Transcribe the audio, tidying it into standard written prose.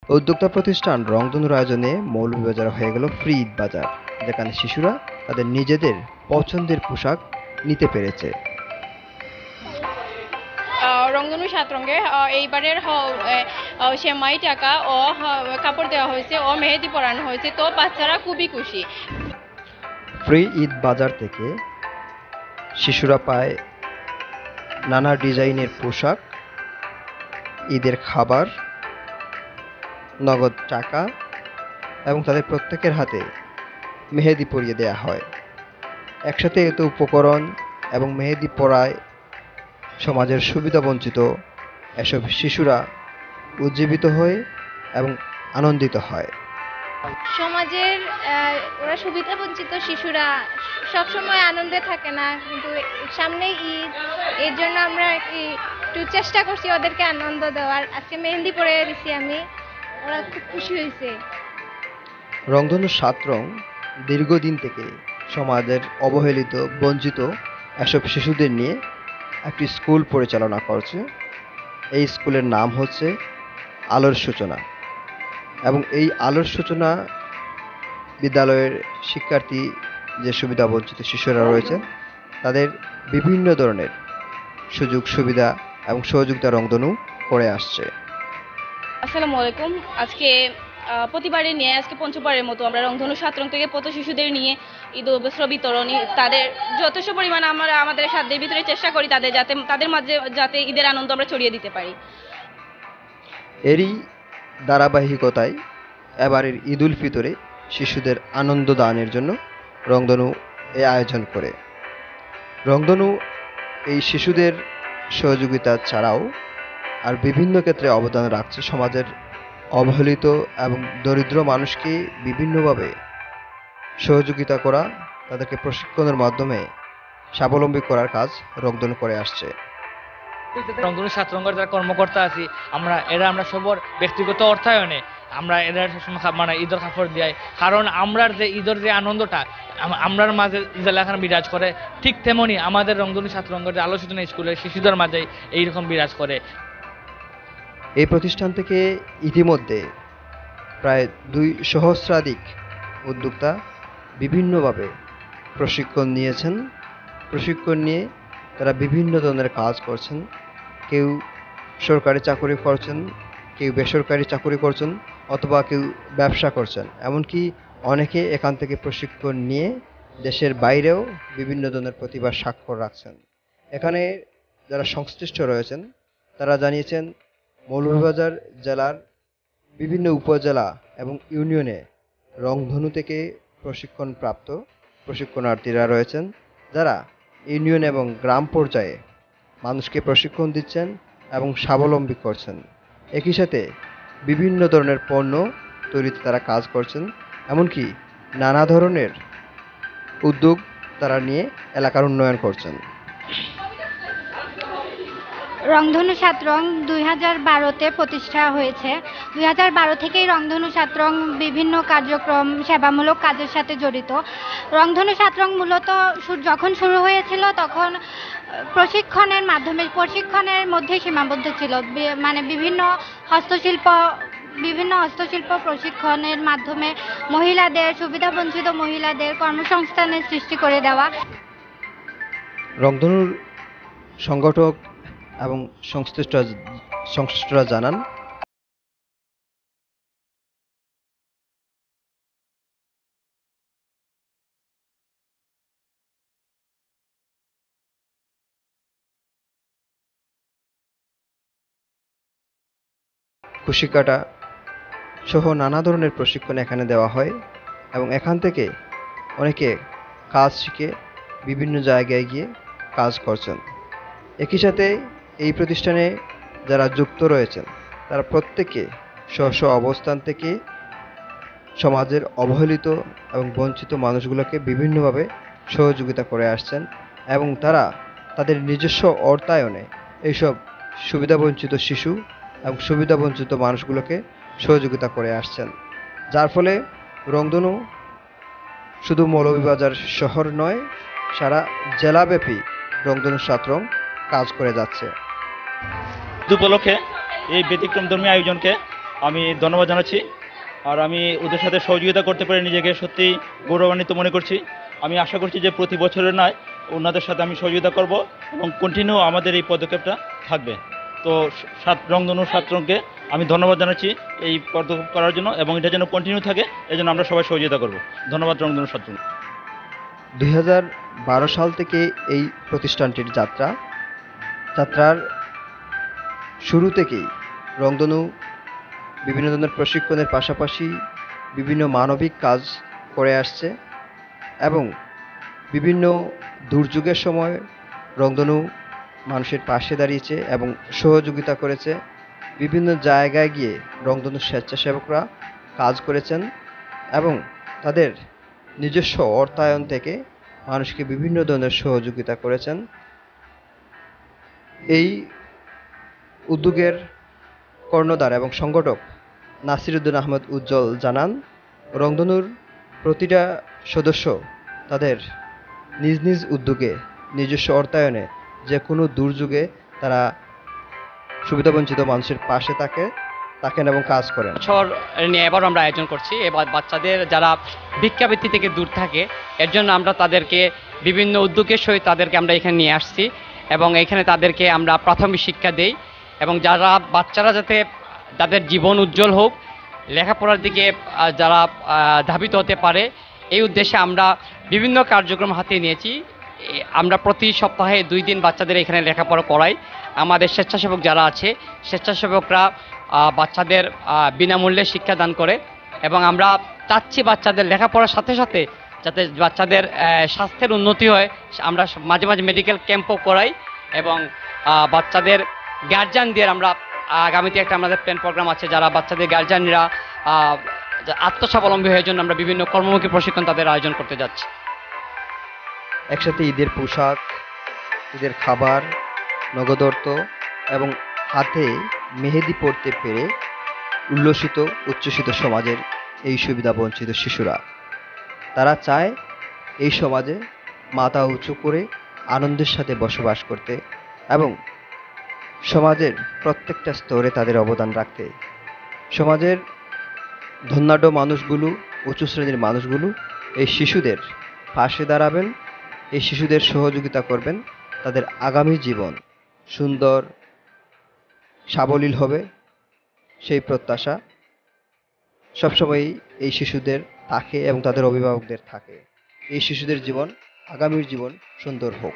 উদ্যোক্তা প্রতিষ্ঠান রংধনুর আয়োজনে মৌলভীবাজার হয়ে গেল ফ্রি ঈদ বাজার, যেখানে শিশুরা তাদের নিজেদের পছন্দের পোশাক নিতে পেরেছে। রংধনু ৭ রঙের এইবারের সেমাই টাকা ও কাপড় দেওয়া হয়েছে ও মেহেদি পরানো হয়েছে, তো বাচ্চারা খুবই খুশি। ফ্রি ঈদ বাজার থেকে শিশুরা পায় নানা ডিজাইনের পোশাক, ঈদের খাবার, নগদ টাকা এবং তাদের প্রত্যেকের হাতে মেহেদি পরিয়ে দেয়া হয়। একসাথে এত উপকরণ এবং মেহেদি পরায় সমাজের সুবিধাবঞ্চিত এসব শিশুরা উজ্জীবিত হয় এবং আনন্দিত হয়। সমাজের ওরা সুবিধাবঞ্চিত শিশুরা সবসময় আনন্দে থাকে না, কিন্তু সামনে ঈদ, এর জন্য আমরা কি একটু চেষ্টা করছি ওদেরকে আনন্দ দেওয়ার। আজকে মেহেন্দি পরে দিছি আমি, ওরা খুব খুশি হয়েছে। রংধনু ৭ রং দীর্ঘদিন থেকে সমাজের অবহেলিত, বঞ্চিত এসব শিশুদের নিয়ে একটি স্কুল পরিচালনা করছে। এই স্কুলের নাম হচ্ছে আলোর সূচনা, এবং এই আলোর সূচনা বিদ্যালয়ের শিক্ষার্থী, যে সুবিধাবঞ্চিত শিশুরা রয়েছে, তাদের বিভিন্ন ধরনের সুযোগ সুবিধা এবং সহযোগিতা রংধনু করে আসছে। আসসালামু আলাইকুম। আজকে প্রতিবারের নিয়ে আজকে পঞ্চমবারের মতো আমরা রংধনু ৭ রং থেকে পথ শিশুদের নিয়ে ঈদ বস্ত্র বিতরণী, তাদের যথেষ্ট পরিমাণ আমরা আমাদের সাধ্যের ভিতরে চেষ্টা করি তাদের মাঝে যাতে ঈদের আনন্দ আমরা ছড়িয়ে দিতে পারি। এরই ধারাবাহিকতায় এবারের ঈদ উল ফিতরে শিশুদের আনন্দ দানের জন্য রংধনু এ আয়োজন করে। রংধনু এই শিশুদের সহযোগিতা ছাড়াও আর বিভিন্ন ক্ষেত্রে অবদান রাখছে। সমাজের অবহেলিত এবং দরিদ্র মানুষকে বিভিন্নভাবে সহযোগিতা করা, তাদেরকে প্রশিক্ষণের মাধ্যমে স্বাবলম্বী করার কাজ রংধনু করে আসছে। রংধনু ৭ রঙের যারা কর্মকর্তা আছি আমরা সবার ব্যক্তিগত অর্থায়নে আমরা এরা মানে ঈদের কাপড় দিই, কারণ আমরার যে ঈদের যে আনন্দটা আমরার মাঝে জেলাখানে বিরাজ করে, ঠিক তেমনি আমাদের রংধনু ৭ রঙের যে আলোচনা স্কুলের শিশুদের মাঝে এইরকম বিরাজ করে। এই প্রতিষ্ঠান থেকে ইতিমধ্যে প্রায় ২ সহস্রাধিক উদ্যোক্তা বিভিন্নভাবে প্রশিক্ষণ নিয়েছেন। প্রশিক্ষণ নিয়ে তারা বিভিন্ন ধরনের কাজ করছেন। কেউ সরকারি চাকরি করছেন, কেউ বেসরকারি চাকরি করছেন, অথবা কেউ ব্যবসা করছেন। এমনকি অনেকে এখান থেকে প্রশিক্ষণ নিয়ে দেশের বাইরেও বিভিন্ন ধরনের প্রতিভার স্বাক্ষর রাখছেন। এখানে যারা সংশ্লিষ্ট রয়েছেন তারা জানিয়েছেন, মৌলভীবাজার জেলার বিভিন্ন উপজেলা এবং ইউনিয়নে রংধনু থেকে প্রশিক্ষণপ্রাপ্ত প্রশিক্ষণার্থীরা রয়েছেন, যারা ইউনিয়ন এবং গ্রাম পর্যায়ে মানুষকে প্রশিক্ষণ দিচ্ছেন এবং স্বাবলম্বী করছেন। একই সাথে বিভিন্ন ধরনের পণ্য তৈরিতে তারা কাজ করছেন, এমনকি নানা ধরনের উদ্যোগ তারা নিয়ে এলাকার উন্নয়ন করছেন। রংধনু ৭ রং ২০১২-তে প্রতিষ্ঠা হয়েছে। ২০১২ থেকেই রংধনু ৭ রং বিভিন্ন কার্যক্রম, সেবামূলক কাজের সাথে জড়িত। রংধনু ৭ রং মূলত যখন শুরু হয়েছিল তখন প্রশিক্ষণের মধ্যে সীমাবদ্ধ ছিল। মানে বিভিন্ন হস্তশিল্প প্রশিক্ষণের মাধ্যমে সুবিধাবঞ্চিত মহিলাদের কর্মসংস্থানের সৃষ্টি করে দেওয়া। রংধনুর সংগঠক এবং সংশ্লিষ্টরা জানান, খুশি কাটা সহ নানা ধরনের প্রশিক্ষণ এখানে দেওয়া হয়, এবং এখান থেকে অনেকে কাজ শিখে বিভিন্ন জায়গায় গিয়ে কাজ করছেন। একই সাথে এই প্রতিষ্ঠানে যারা যুক্ত রয়েছেন তারা প্রত্যেকে স্ব অবস্থান থেকে সমাজের অবহেলিত এবং বঞ্চিত মানুষগুলোকে বিভিন্নভাবে সহযোগিতা করে আসছেন, এবং তারা তাদের নিজস্ব অর্থায়নে এইসব সুবিধাবঞ্চিত শিশু এবং সুবিধাবঞ্চিত মানুষগুলোকে সহযোগিতা করে আসছেন। যার ফলে রংধনু শুধু মৌলভীবাজার শহর নয়, সারা জেলাব্যাপী রংধনু ৭ রং কাজ করে যাচ্ছে। উপলক্ষে এই ব্যতিক্রমধর্মী আয়োজনকে আমি ধন্যবাদ জানাচ্ছি। আর আমি ওদের সাথে সহযোগিতা করতে পেরে নিজেকে সত্যি গৌরবান্বিত মনে করছি। আমি আশা করছি যে প্রতি বছরের নয় ওনাদের সাথে আমি সহযোগিতা করব এবং কন্টিনিউ আমাদের এই পদক্ষেপটা থাকবে। তো রংধনু ৭ রংকে আমি ধন্যবাদ জানাচ্ছি এই পদক্ষেপ করার জন্য, এবং এটা যেন কন্টিনিউ থাকে এই জন্য আমরা সবাই সহযোগিতা করব। ধন্যবাদ রংধনু ৭ রং। 2012 সাল থেকে এই প্রতিষ্ঠানটির যাত্রার শুরু থেকেই রংধনু বিভিন্ন ধরনের প্রশিক্ষণের পাশাপাশি বিভিন্ন মানবিক কাজ করে আসছে এবং বিভিন্ন দুর্যোগের সময় রংধনু মানুষের পাশে দাঁড়িয়েছে এবং সহযোগিতা করেছে। বিভিন্ন জায়গায় গিয়ে রংধনু স্বেচ্ছাসেবকরা কাজ করেছেন এবং তাদের নিজস্ব অর্থায়ন থেকে মানুষকে বিভিন্ন ধরনের সহযোগিতা করেছেন। এই উদ্যোগের কর্ণধার এবং সংগঠক নাসিরউদ্দিন আহমদ উজ্জ্বল জানান, রংধনুর প্রতিটা সদস্য তাদের নিজ নিজ উদ্যোগে নিজস্ব অর্থায়নে যে কোনো দুর্যোগে তারা সুবিধাবঞ্চিত মানুষের পাশে থাকেন এবং কাজ করেন। বছর নিয়ে এবার আমরা আয়োজন করছি। এবার বাচ্চাদের যারা ভিক্ষাবৃত্তি থেকে দূর থাকে এর জন্য আমরা তাদেরকে বিভিন্ন উদ্যোগের সহিত তাদেরকে আমরা এখানে নিয়ে আসছি এবং এখানে তাদেরকে আমরা প্রাথমিক শিক্ষা দেই এবং যারা বাচ্চারা যাতে তাদের জীবন উজ্জ্বল হোক, লেখাপড়ার দিকে যারা ধাবিত হতে পারে, এই উদ্দেশ্যে আমরা বিভিন্ন কার্যক্রম হাতে নিয়েছি। আমরা প্রতি সপ্তাহে 2 দিন বাচ্চাদের এখানে লেখাপড়া করাই। আমাদের স্বেচ্ছাসেবক যারা আছে স্বেচ্ছাসেবকরা বাচ্চাদের বিনামূল্যে শিক্ষাদান করে এবং আমরা চাচ্ছি বাচ্চাদের লেখাপড়ার সাথে সাথে যাতে বাচ্চাদের স্বাস্থ্যের উন্নতি হয়। আমরা মাঝে মাঝে মেডিকেল ক্যাম্পও করাই এবং বাচ্চাদের গার্জিয়ানদের আমরা আগামীতে একটা আমাদের প্ল্যান প্রোগ্রাম আছে, যারা বাচ্চাদের গার্জিয়ানরা আত্মস্বাবলম্বী হওয়ার জন্য আমরা বিভিন্ন কর্মমুখী প্রশিক্ষণ তাদের আয়োজন করতে যাচ্ছি। একসাথে ঈদের পোশাক, ঈদের খাবার, নগদ অর্থ এবং হাতে মেহেদি পড়তে পেরে উল্লসিত উচ্ছ্বসিত সমাজের এই সুবিধা বঞ্চিত শিশুরা। তারা চায় এই সমাজে মাথা উঁচু করে আনন্দের সাথে বসবাস করতে এবং সমাজের প্রত্যেকটা স্তরে তাদের অবদান রাখতে। সমাজের ধনাঢ্য মানুষগুলো, উঁচু শ্রেণীর মানুষগুলো এই শিশুদের পাশে দাঁড়াবেন, এই শিশুদের সহযোগিতা করবেন, তাদের আগামী জীবন সুন্দর সাবলীল হবে সেই প্রত্যাশা সবসময়ই এই শিশুদের থাকে এবং তাদের অভিভাবকদের থাকে। এই শিশুদের জীবন, আগামীর জীবন সুন্দর হোক।